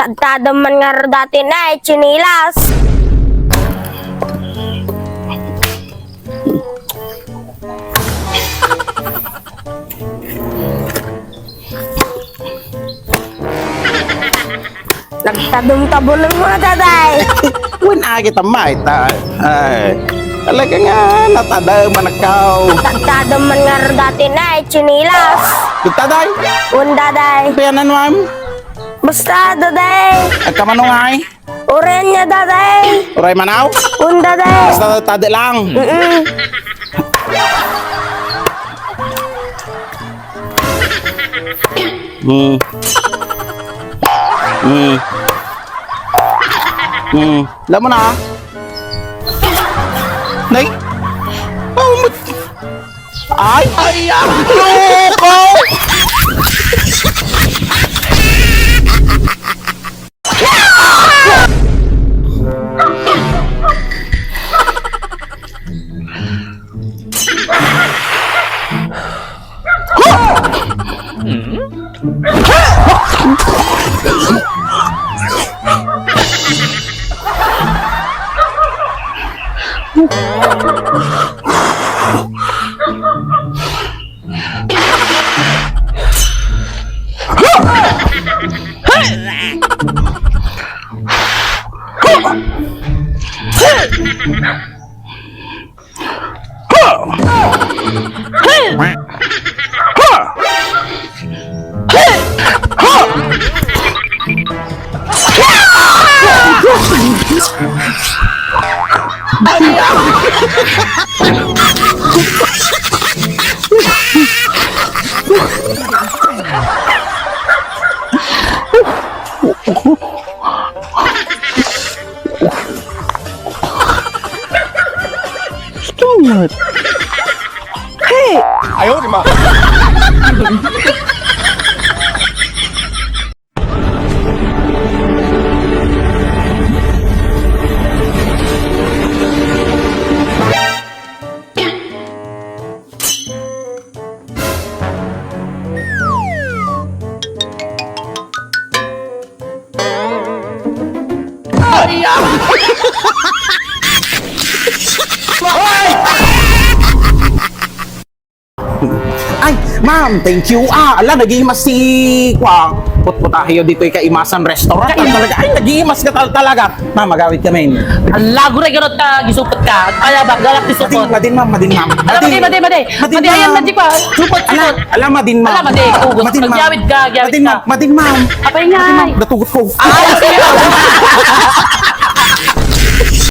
Tadtadem man nga dati na chinilas. Nagtadum-tabon ng mga daday. Wala kita mait. Talaga nga, natadaman ikaw. Tadtadem man nga dati na chinilas. Taday? Un daday. Piyanan ma'am? Basta daday. Agkamanong ay? Uren niya daday. Uray manaw? Un daday. Basta tadi lang. Alam mo na? Nay? Oh, ay! Ay! Ang loko! Stop! Hey! Ayaw, di ba? Ay, ma'am, thank you. Ala, nag-iimas si Kwang. Put-putahiyo dito yung Kaimasan Restaurant. Ay, talaga. Ay, nag-iimas ka talaga. Ma'am, magawit kami. Ala, gure ganot ka, gisupot ka. Kaya ba, galak ni supot. Madin, ma'am. Madi, ayan, madi pa. Supot. Ala, madin, ma'am. Ala, madi, kugot. Madin, ma'am. Magyawid ka. Madin, ma'am. Apay nga. Natugot ko. Ay, sige.